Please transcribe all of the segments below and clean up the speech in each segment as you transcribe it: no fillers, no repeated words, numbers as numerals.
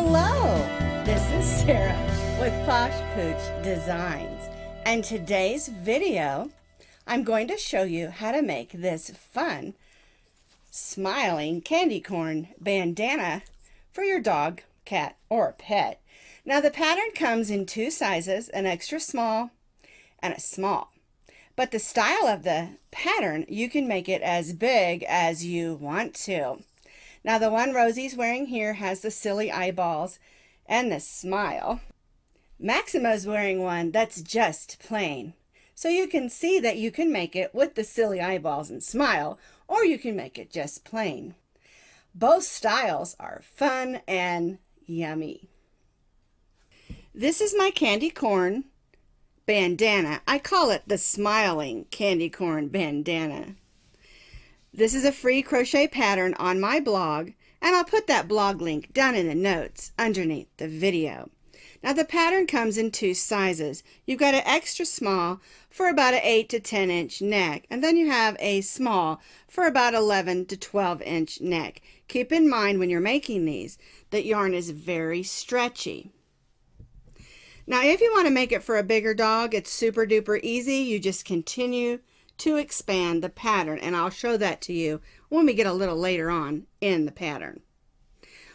Hello, this is Sara with Posh Pooch Designs, and today's video I'm going to show you how to make this fun smiling candy corn bandana for your dog, cat, or pet. Now the pattern comes in two sizes, an extra small and a small, but the style of the pattern, you can make it as big as you want to. Now the one Rosie's wearing here has the silly eyeballs and the smile. Maxima's wearing one that's just plain. So you can see that you can make it with the silly eyeballs and smile, or you can make it just plain. Both styles are fun and yummy. This is my candy corn bandana. I call it the smiling candy corn bandana. This is a free crochet pattern on my blog, and I'll put that blog link down in the notes underneath the video. Now the pattern comes in two sizes. You've got an extra small for about an 8 to 10 inch neck, and then you have a small for about 11 to 12 inch neck. Keep in mind when you're making these that yarn is very stretchy. Now if you want to make it for a bigger dog, it's super duper easy. You just continue to expand the pattern, and I'll show that to you when we get a little later on in the pattern.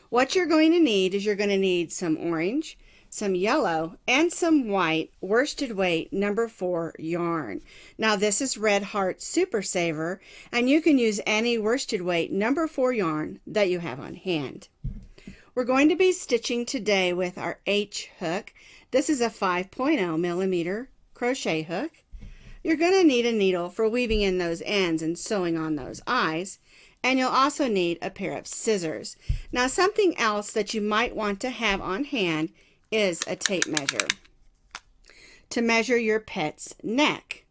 What you're going to need is you're going to need some orange, some yellow, and some white worsted weight number 4 yarn. Now this is Red Heart Super Saver, and you can use any worsted weight number 4 yarn that you have on hand. We're going to be stitching today with our H hook. This is a 5.0 millimeter crochet hook. You're going to need a needle for weaving in those ends and sewing on those eyes, and you'll also need a pair of scissors. Now something else that you might want to have on hand is a tape measure to measure your pet's neck,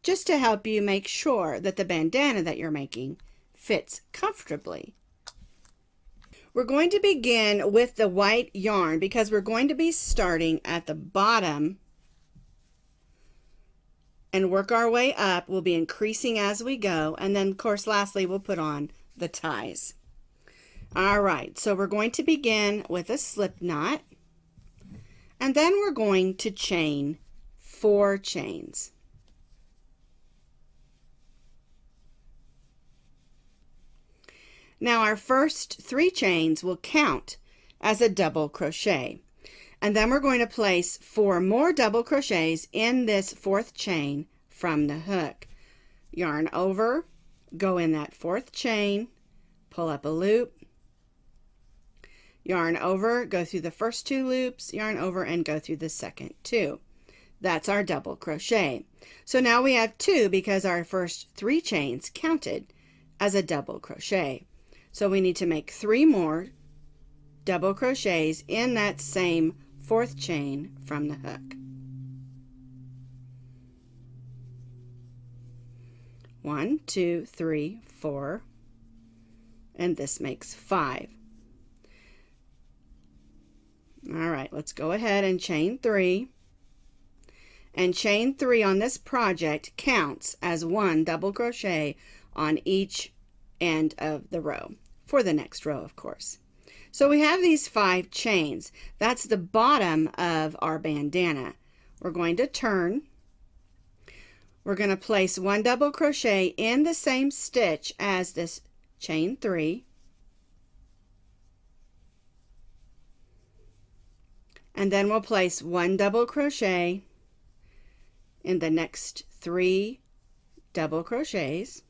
just to help you make sure that the bandana that you're making fits comfortably. We're going to begin with the white yarn because we're going to be starting at the bottom and work our way up. We'll be increasing as we go, and then of course lastly we'll put on the ties. Alright, so we're going to begin with a slip knot, and then we're going to chain 4 chains. Now our first 3 chains will count as a double crochet. And then we're going to place 4 more double crochets in this 4th chain from the hook. Yarn over, go in that 4th chain, pull up a loop, yarn over, go through the first 2 loops, yarn over, and go through the second 2. That's our double crochet. So now we have 2 because our first 3 chains counted as a double crochet. So we need to make 3 more double crochets in that same 4th chain from the hook. 1, 2, 3, 4, and this makes 5. All right, let's go ahead and chain 3. And chain 3 on this project counts as 1 double crochet on each end of the row, for the next row, of course. So we have these 5 chains. That's the bottom of our bandana. We're going to turn. We're going to place 1 double crochet in the same stitch as this chain 3. And then we'll place 1 double crochet in the next 3 double crochets.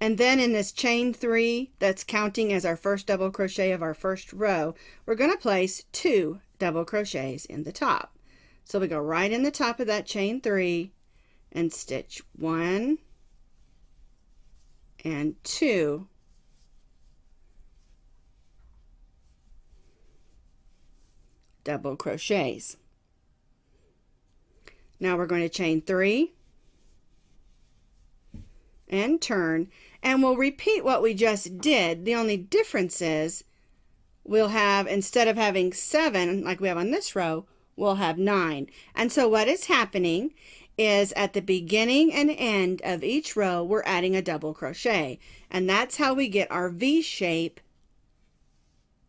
And then in this chain 3 that's counting as our first double crochet of our first row, we're going to place 2 double crochets in the top. So we go right in the top of that chain 3 and stitch 1 and 2 double crochets. Now we're going to chain 3 and turn, and we'll repeat what we just did. The only difference is we'll have, instead of having 7 like we have on this row, we'll have 9. And so what is happening is at the beginning and end of each row, we're adding a double crochet. And that's how we get our V-shape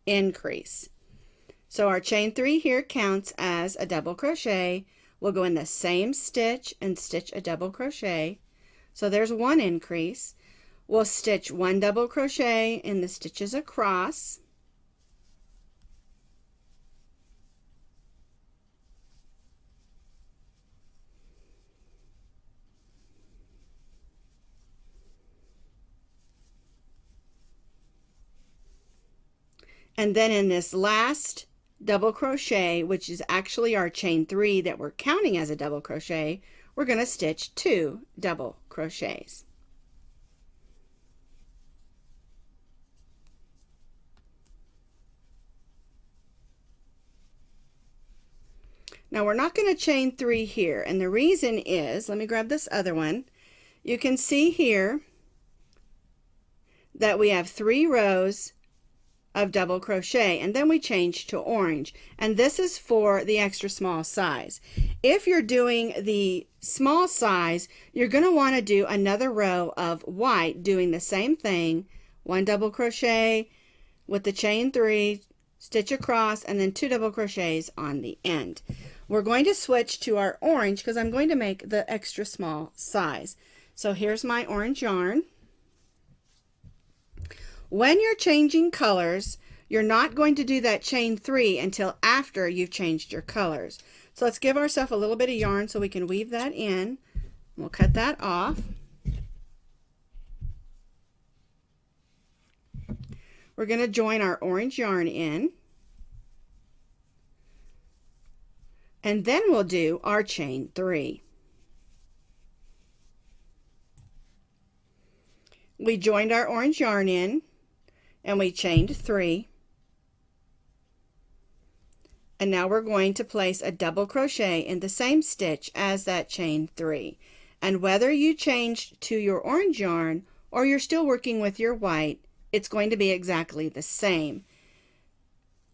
increase. So our chain 3 here counts as a double crochet. We'll go in the same stitch and stitch a double crochet. So there's one increase. We'll stitch one double crochet in the stitches across. And then in this last double crochet, which is actually our chain 3 that we're counting as a double crochet, we're going to stitch 2 double crochets. Now we're not going to chain 3 here, and the reason is, let me grab this other one. You can see here that we have 3 rows of double crochet, and then we change to orange, and this is for the extra small size. If you're doing the small size, you're going to want to do another row of white doing the same thing, 1 double crochet with the chain 3, stitch across, and then 2 double crochets on the end. We're going to switch to our orange because I'm going to make the extra small size. So here's my orange yarn. When you're changing colors, you're not going to do that chain 3 until after you've changed your colors. So let's give ourselves a little bit of yarn so we can weave that in. We'll cut that off. We're going to join our orange yarn in. And then we'll do our chain 3. We joined our orange yarn in, and we chained 3. And now we're going to place a double crochet in the same stitch as that chain 3. And whether you changed to your orange yarn or you're still working with your white, it's going to be exactly the same.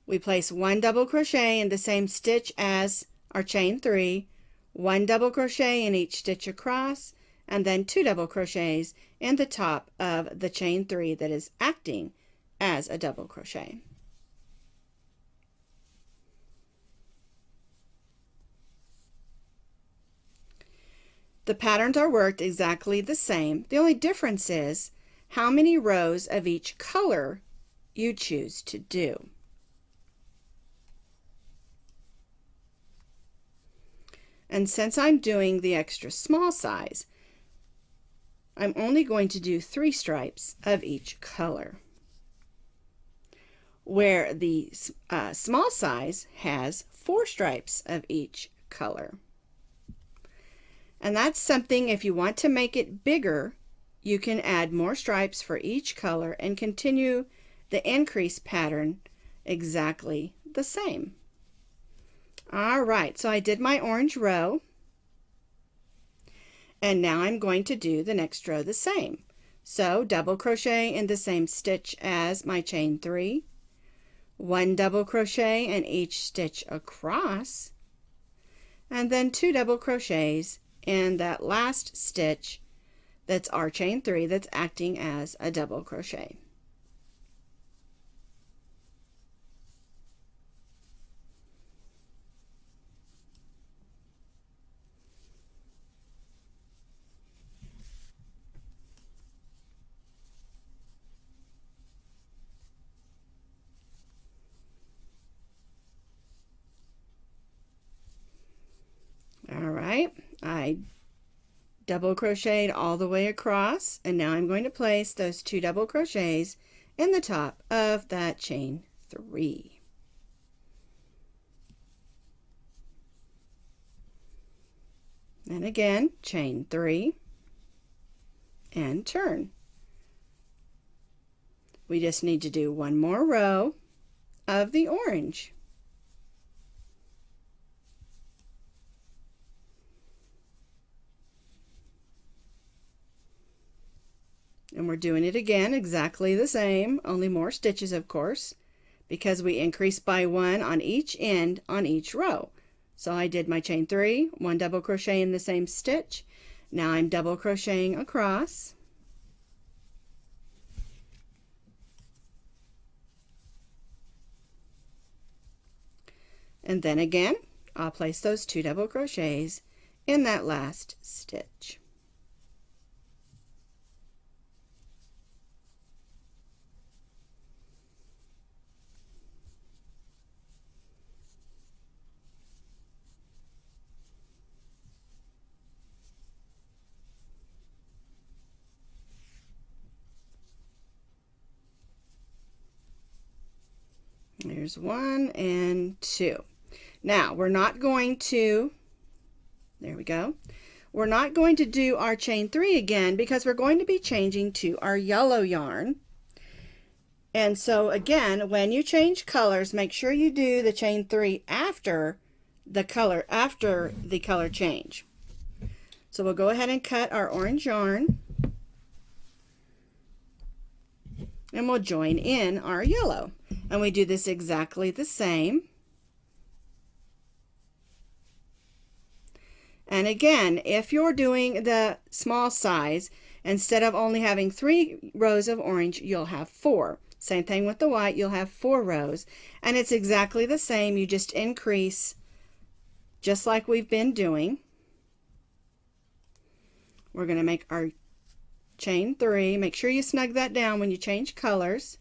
We place 1 double crochet in the same stitch as our chain 3, 1 double crochet in each stitch across, and then 2 double crochets in the top of the chain 3 that is acting as a double crochet. The patterns are worked exactly the same. The only difference is how many rows of each color you choose to do. And since I'm doing the extra small size, I'm only going to do 3 stripes of each color, where the small size has 4 stripes of each color. And that's something, if you want to make it bigger, you can add more stripes for each color and continue the increase pattern exactly the same. All right, so I did my orange row, and now I'm going to do the next row the same. So double crochet in the same stitch as my chain 3, 1 double crochet in each stitch across, and then 2 double crochets in that last stitch that's our chain 3 that's acting as a double crochet. All right, I double crocheted all the way across, and now I'm going to place those 2 double crochets in the top of that chain 3. And again, chain 3 and turn. We just need to do 1 more row of the orange. And we're doing it again exactly the same, only more stitches, of course, because we increase by 1 on each end on each row. So I did my chain 3, 1 double crochet in the same stitch. Now I'm double crocheting across. And then again, I'll place those 2 double crochets in that last stitch. There's 1 and 2. Now we're not going to, there we go. We're not going to do our chain 3 again because we're going to be changing to our yellow yarn. And so again, when you change colors, make sure you do the chain 3 after the color change. So we'll go ahead and cut our orange yarn, and we'll join in our yellow. And we do this exactly the same. And again, if you're doing the small size, instead of only having 3 rows of orange, you'll have 4. Same thing with the white, you'll have 4 rows. And it's exactly the same, you just increase just like we've been doing. We're going to make our chain 3. Make sure you snug that down when you change colors.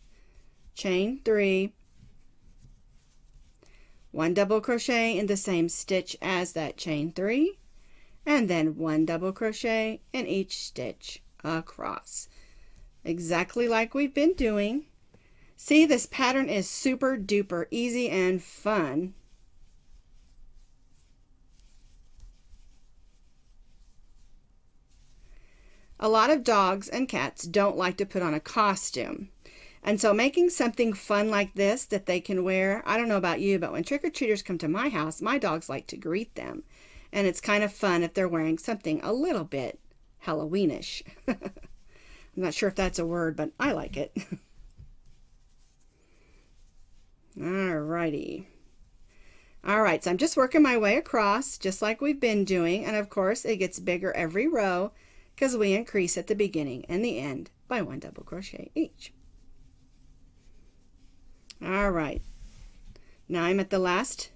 Chain 3, 1 double crochet in the same stitch as that chain 3, and then 1 double crochet in each stitch across. Exactly like we've been doing. See, this pattern is super duper easy and fun. A lot of dogs and cats don't like to put on a costume. And so making something fun like this that they can wear, I don't know about you, but when trick-or-treaters come to my house, my dogs like to greet them. And it's kind of fun if they're wearing something a little bit Halloweenish. I'm not sure if that's a word, but I like it. Alrighty. Alright, so I'm just working my way across, just like we've been doing. And of course, it gets bigger every row because we increase at the beginning and the end by 1 double crochet each. All right, now I'm at the last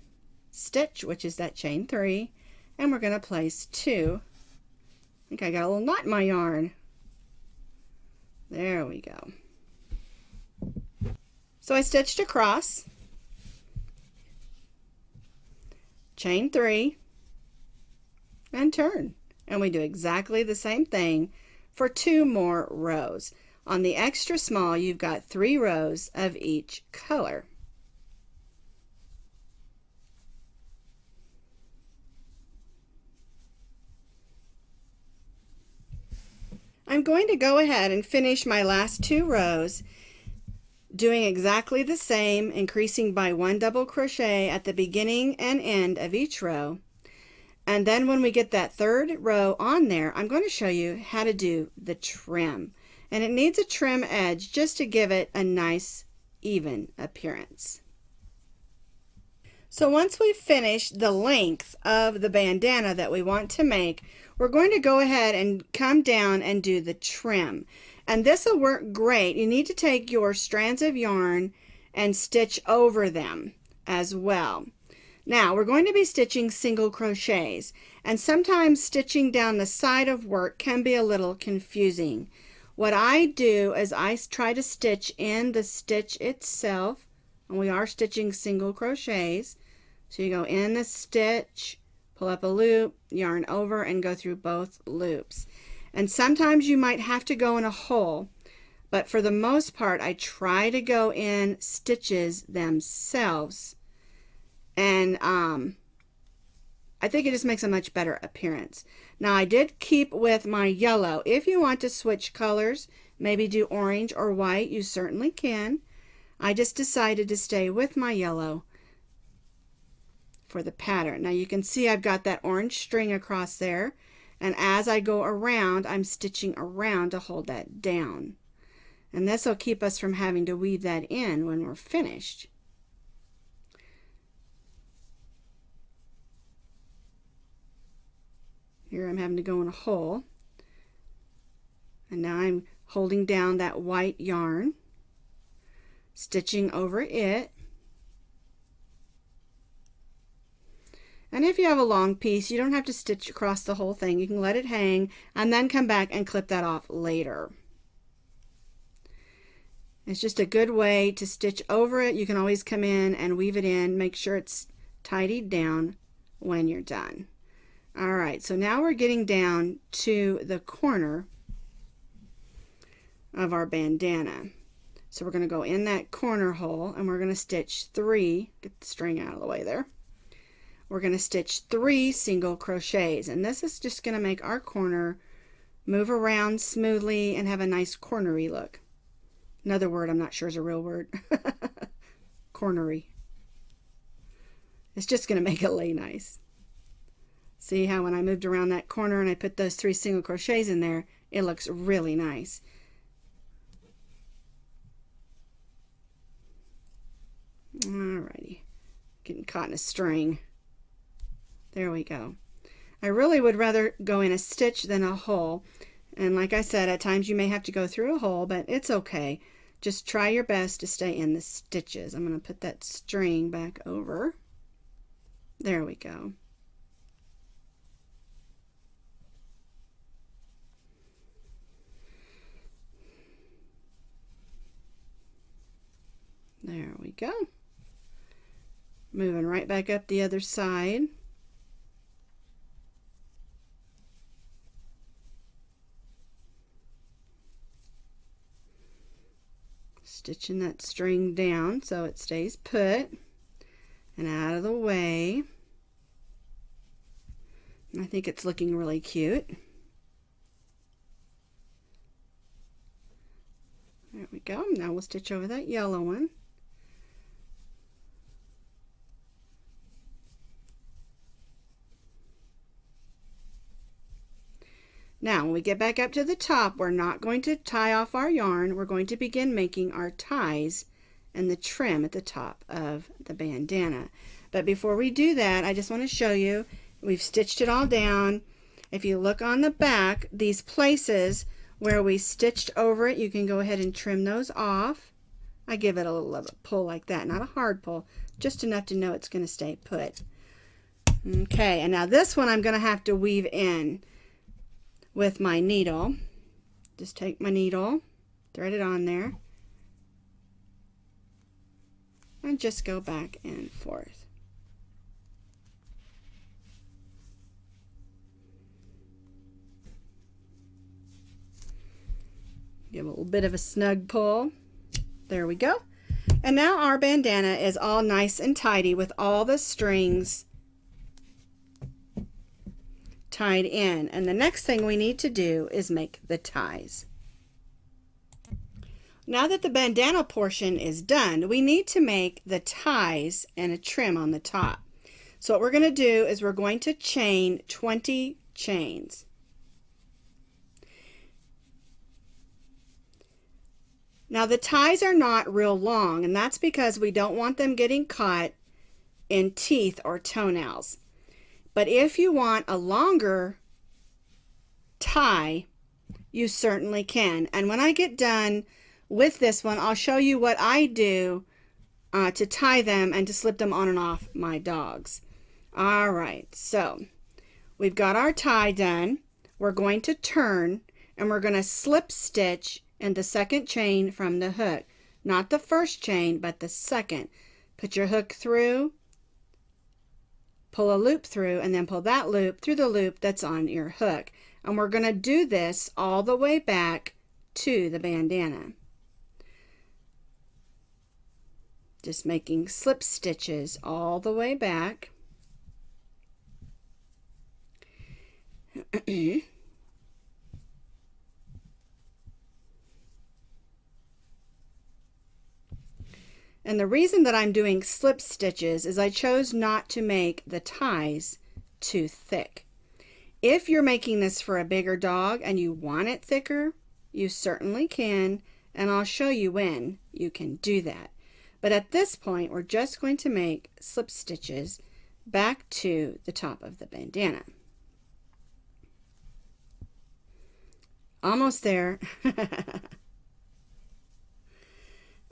stitch, which is that chain 3, and we're going to place 2. I think I got a little knot in my yarn. There we go. So I stitched across, chain 3, and turn. And we do exactly the same thing for 2 more rows. On the extra small, you've got 3 rows of each color. I'm going to go ahead and finish my last 2 rows doing exactly the same, increasing by 1 double crochet at the beginning and end of each row. And then when we get that 3rd row on there, I'm going to show you how to do the trim. And it needs a trim edge just to give it a nice even appearance. So once we've finished the length of the bandana that we want to make, we're going to go ahead and come down and do the trim. And this will work great. You need to take your strands of yarn and stitch over them as well. Now we're going to be stitching single crochets, and sometimes stitching down the side of work can be a little confusing. What I do is I try to stitch in the stitch itself, and we are stitching single crochets. So you go in the stitch, pull up a loop, yarn over, and go through both loops. And sometimes you might have to go in a hole, but for the most part I try to go in stitches themselves, and I think it just makes a much better appearance. Now I did keep with my yellow. If you want to switch colors, maybe do orange or white, you certainly can. I just decided to stay with my yellow for the pattern. Now you can see I've got that orange string across there, and as I go around, I'm stitching around to hold that down. And this will keep us from having to weave that in when we're finished. Here I'm having to go in a hole. And now I'm holding down that white yarn, stitching over it. And if you have a long piece, you don't have to stitch across the whole thing. You can let it hang and then come back and clip that off later. It's just a good way to stitch over it. You can always come in and weave it in. Make sure it's tidied down when you're done. All right, so now we're getting down to the corner of our bandana. So we're going to go in that corner hole and we're going to stitch 3, get the string out of the way there. We're going to stitch 3 single crochets, and this is just going to make our corner move around smoothly and have a nice cornery look. Another word I'm not sure is a real word. Cornery. It's just going to make it lay nice. See how when I moved around that corner and I put those 3 single crochets in there, it looks really nice. Alrighty, getting caught in a string. There we go. I really would rather go in a stitch than a hole. And like I said, at times you may have to go through a hole, but it's okay. Just try your best to stay in the stitches. I'm going to put that string back over. There we go. There we go. Moving right back up the other side. Stitching that string down so it stays put and out of the way. I think it's looking really cute. There we go. Now we'll stitch over that yellow one. Now, when we get back up to the top, we're not going to tie off our yarn. We're going to begin making our ties and the trim at the top of the bandana. But before we do that, I just want to show you, we've stitched it all down. If you look on the back, these places where we stitched over it, you can go ahead and trim those off. I give it a little of a pull like that, not a hard pull, just enough to know it's going to stay put. Okay, and now this one I'm going to have to weave in with my needle. Just take my needle, thread it on there, and just go back and forth. Give a little bit of a snug pull. There we go. And now our bandana is all nice and tidy with all the strings tied in, and the next thing we need to do is make the ties. Now that the bandana portion is done, we need to make the ties and a trim on the top. So what we're going to do is we're going to chain 20 chains. Now the ties are not real long, and that's because we don't want them getting caught in teeth or toenails. But if you want a longer tie, you certainly can. And when I get done with this one, I'll show you what I do to tie them and to slip them on and off my dogs. All right, so we've got our tie done. We're going to turn and we're going to slip stitch in the second chain from the hook. Not the first chain, but the second. Put your hook through, pull a loop through, and then pull that loop through the loop that's on your hook. And we're going to do this all the way back to the bandana. Just making slip stitches all the way back. And the reason that I'm doing slip stitches is I chose not to make the ties too thick. If you're making this for a bigger dog and you want it thicker, you certainly can, and I'll show you when you can do that. But at this point, we're just going to make slip stitches back to the top of the bandana. Almost there.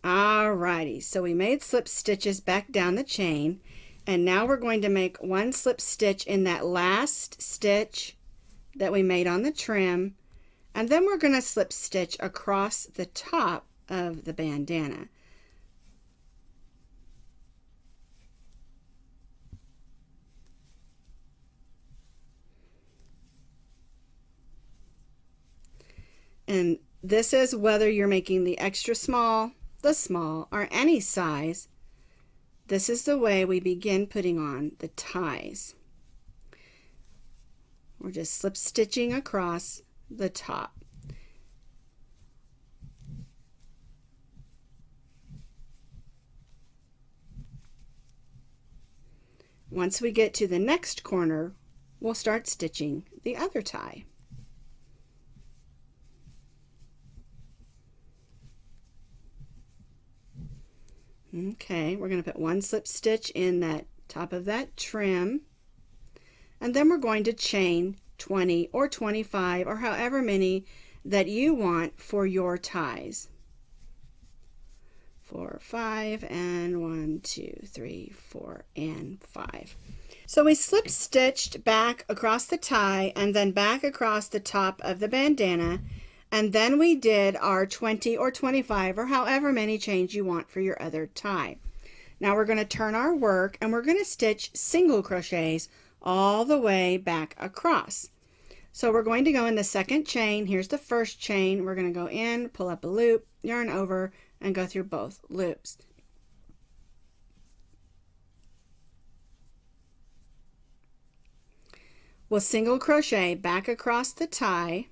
Alrighty, so we made slip stitches back down the chain, and now we're going to make one slip stitch in that last stitch that we made on the trim, and then we're going to slip stitch across the top of the bandana. And this is whether you're making the extra small, the small, or any size. This is the way we begin putting on the ties. We're just slip stitching across the top. Once we get to the next corner, we'll start stitching the other tie. Okay, we're going to put one slip stitch in that top of that trim, and then we're going to chain 20 or 25 or however many that you want for your ties. 4, 5, and 1, 2, 3, 4, and 5. So we slip stitched back across the tie and then back across the top of the bandana, and then we did our 20 or 25 or however many chains you want for your other tie. Now we're going to turn our work and we're going to stitch single crochets all the way back across. So we're going to go in the second chain. Here's the first chain. We're going to go in, pull up a loop, yarn over, and go through both loops. We'll single crochet back across the tie,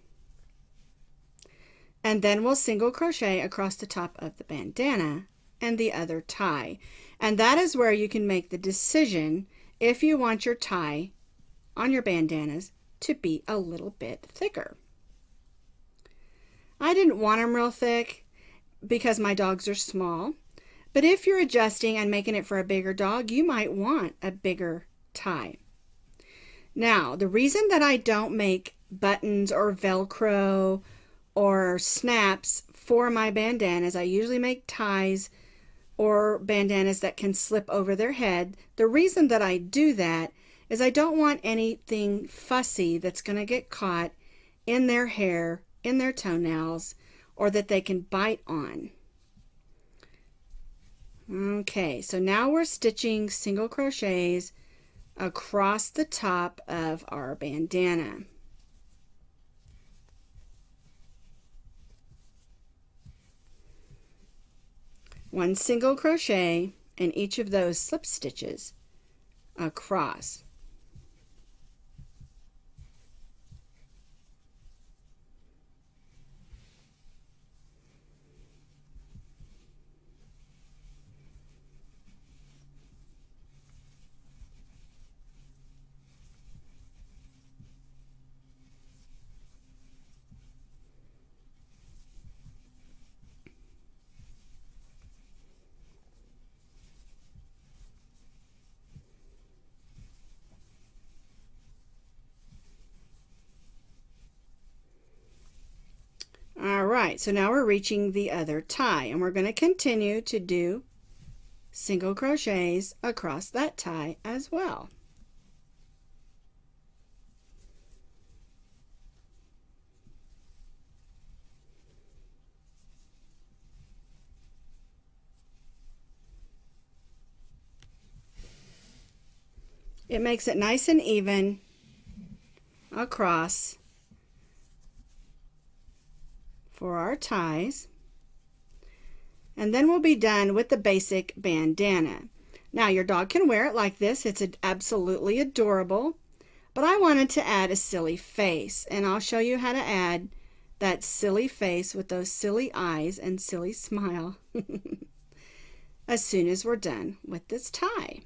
and then we'll single crochet across the top of the bandana and the other tie. And that is where you can make the decision if you want your tie on your bandanas to be a little bit thicker. I didn't want them real thick because my dogs are small, but if you're adjusting and making it for a bigger dog, you might want a bigger tie. Now, the reason that I don't make buttons or Velcro or snaps for my bandanas, I usually make ties or bandanas that can slip over their head. The reason that I do that is I don't want anything fussy that's going to get caught in their hair, in their toenails, or that they can bite on. Okay, so now we're stitching single crochets across the top of our bandana. One single crochet in each of those slip stitches across. Alright, so now we're reaching the other tie, and we're going to continue to do single crochets across that tie as well. It makes it nice and even across for our ties, and then we'll be done with the basic bandana. Now your dog can wear it like this. It's absolutely adorable, but I wanted to add a silly face, and I'll show you how to add that silly face with those silly eyes and silly smile as soon as we're done with this tie.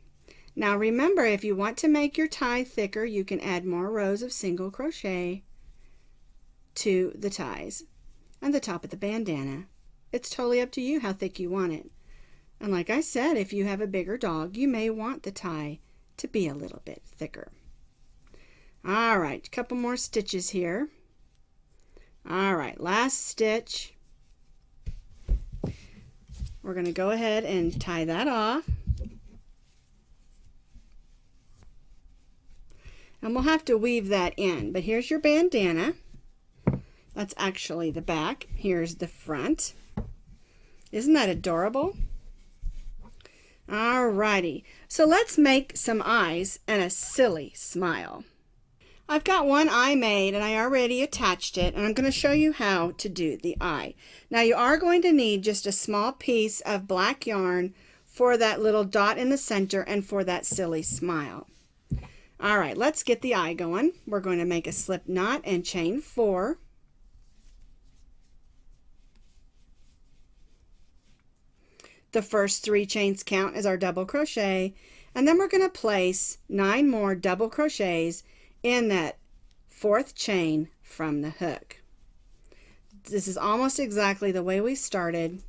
Now remember, if you want to make your tie thicker, you can add more rows of single crochet to the ties and the top of the bandana. It's totally up to you how thick you want it. And like I said, if you have a bigger dog, you may want the tie to be a little bit thicker. All right, a couple more stitches here. All right, right, last stitch. We're going to go ahead and tie that off. And we'll have to weave that in, but here's your bandana. That's actually the back. Here's the front. Isn't that adorable? Alrighty, so let's make some eyes and a silly smile. I've got one eye made and I already attached it, and I'm going to show you how to do the eye. Now you are going to need just a small piece of black yarn for that little dot in the center and for that silly smile. Alright, let's get the eye going. We're going to make a slip knot and chain 4. The first 3 chains count as our double crochet, and then we're going to place 9 more double crochets in that 4th chain from the hook. This is almost exactly the way we started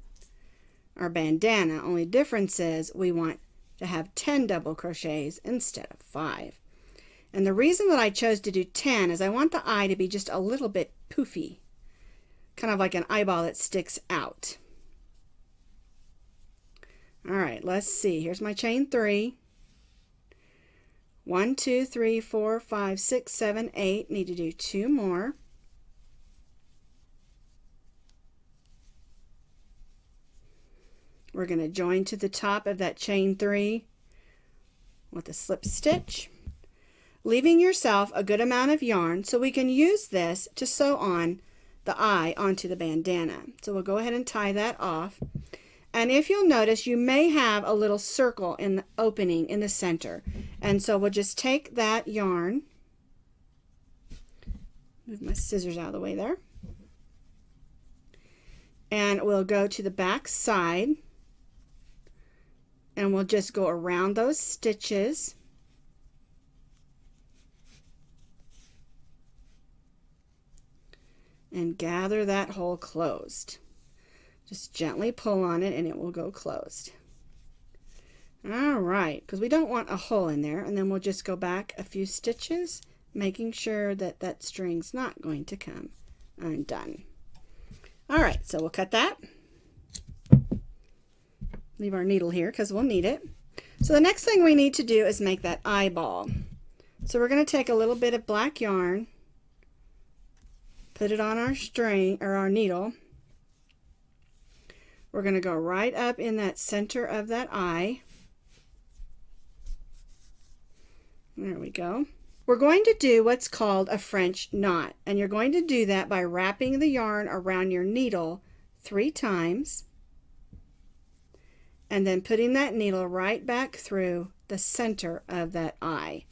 our bandana, only difference is we want to have 10 double crochets instead of 5. And the reason that I chose to do 10 is I want the eye to be just a little bit poofy, kind of like an eyeball that sticks out. Alright, let's see. Here's my chain 3. 1, 2, 3, 4, 5, 6, 7, 8. Need to do 2 more. We're going to join to the top of that chain 3 with a slip stitch, leaving yourself a good amount of yarn so we can use this to sew on the eye onto the bandana. So we'll go ahead and tie that off. And if you'll notice, you may have a little circle in the opening in the center. And so we'll just take that yarn, move my scissors out of the way there, and we'll go to the back side and we'll just go around those stitches. And gather that hole closed. Just gently pull on it and it will go closed. Alright, because we don't want a hole in there, and then we'll just go back a few stitches, making sure that that string's not going to come undone. Alright, so we'll cut that. Leave our needle here because we'll need it. So the next thing we need to do is make that eyeball. So we're going to take a little bit of black yarn, put it on our string or our needle. We're going to go right up in that center of that eye. There we go. We're going to do what's called a French knot, and you're going to do that by wrapping the yarn around your needle 3 times and then putting that needle right back through the center of that eye,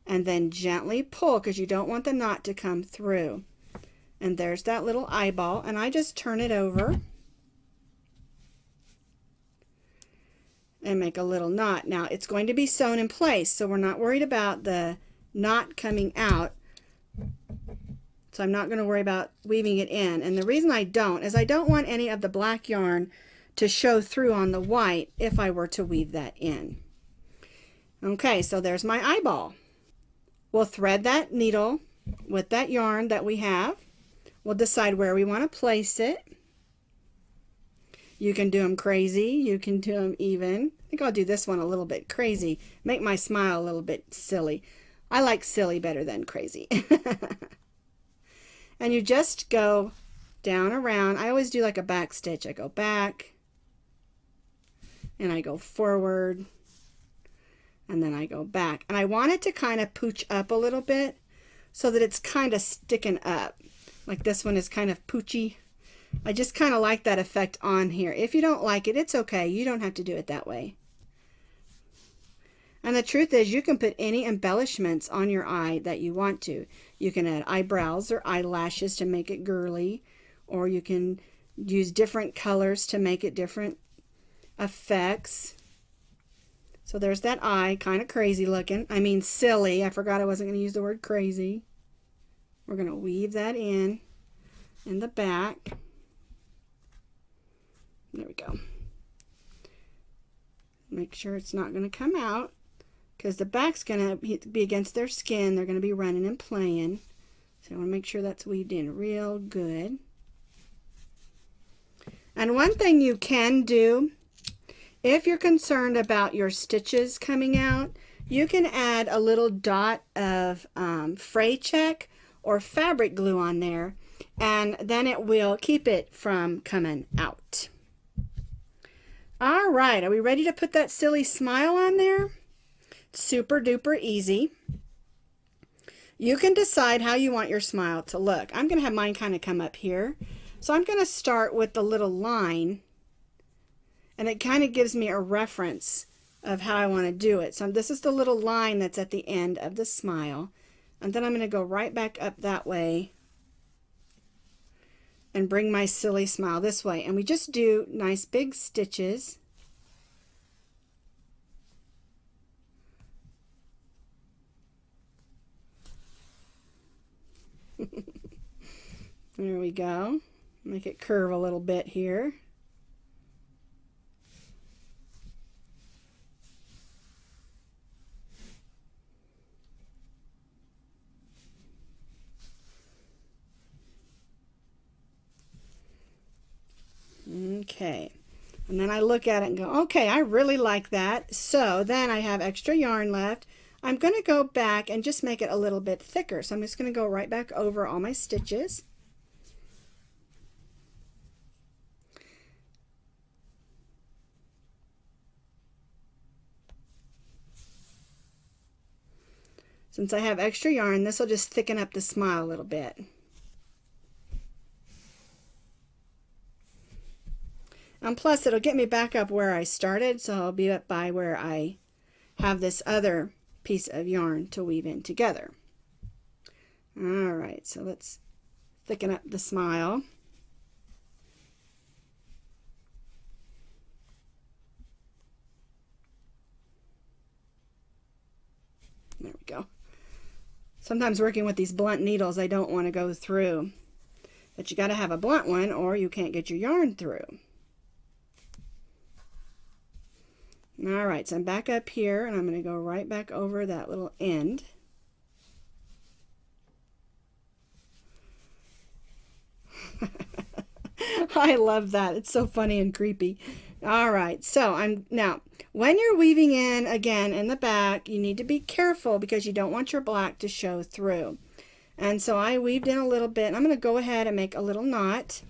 and then gently pull because you don't want the knot to come through. And there's that little eyeball, and I just turn it over and make a little knot. Now it's going to be sewn in place, so we're not worried about the knot coming out. So I'm not going to worry about weaving it in. And the reason I don't is I don't want any of the black yarn to show through on the white if I were to weave that in. Okay, so there's my eyeball. We'll thread that needle with that yarn that we have. We'll decide where we want to place it. You can do them crazy, you can do them even. I think I'll do this one a little bit crazy, make my smile a little bit silly. I like silly better than crazy. And you just go down around. I always do like a back stitch. I go back and I go forward and then I go back. And I want it to kind of pooch up a little bit so that it's kind of sticking up. Like this one is kind of poochy. I just kind of like that effect on here. If you don't like it, it's okay. You don't have to do it that way. And the truth is, you can put any embellishments on your eye that you want to. You can add eyebrows or eyelashes to make it girly, or you can use different colors to make it different effects. So there's that eye, kind of crazy looking. I mean silly. I forgot I wasn't going to use the word crazy. We're going to weave that in the back. There we go. Make sure it's not going to come out because the back's going to be against their skin. They're going to be running and playing. So I want to make sure that's weaved in real good. And one thing you can do, if you're concerned about your stitches coming out, you can add a little dot of fray check or fabric glue on there, and then it will keep it from coming out. All right, are we ready to put that silly smile on there? Super duper easy. You can decide how you want your smile to look. I'm going to have mine kind of come up here. So I'm going to start with the little line, and it kind of gives me a reference of how I want to do it. So this is the little line that's at the end of the smile. And then I'm going to go right back up that way and bring my silly smile this way. And we just do nice big stitches. There we go. Make it curve a little bit here. Okay, and then I look at it and go, okay, I really like that. So then I have extra yarn left. I'm going to go back and just make it a little bit thicker. So I'm just going to go right back over all my stitches. Since I have extra yarn, this will just thicken up the smile a little bit. And plus, it'll get me back up where I started, so I'll be up by where I have this other piece of yarn to weave in together. All right, so let's thicken up the smile. There we go. Sometimes working with these blunt needles, I don't want to go through. But you got to have a blunt one or you can't get your yarn through. All right, so I'm back up here and I'm going to go right back over that little end. I love that. It's so funny and creepy. All right, so now when you're weaving in again in the back, you need to be careful because you don't want your black to show through. And so I weaved in a little bit. I'm going to go ahead and make a little knot.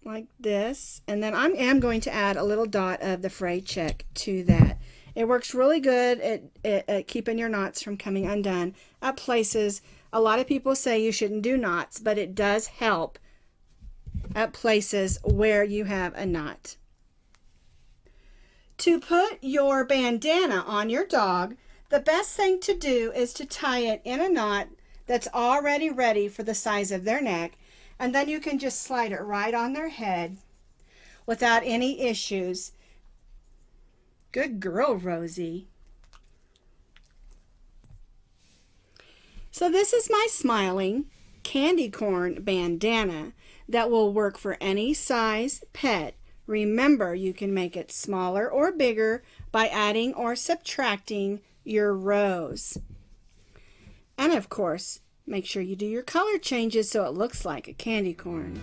Like this, and then I am going to add a little dot of the fray check to that. It works really good at keeping your knots from coming undone at places. A lot of people say you shouldn't do knots, but it does help at places where you have a knot. To put your bandana on your dog, the best thing to do is to tie it in a knot that's already ready for the size of their neck. And then you can just slide it right on their head without any issues. Good girl, Rosie. So this is my smiling candy corn bandana that will work for any size pet. Remember, you can make it smaller or bigger by adding or subtracting your rows. And of course, make sure you do your color changes so it looks like a candy corn.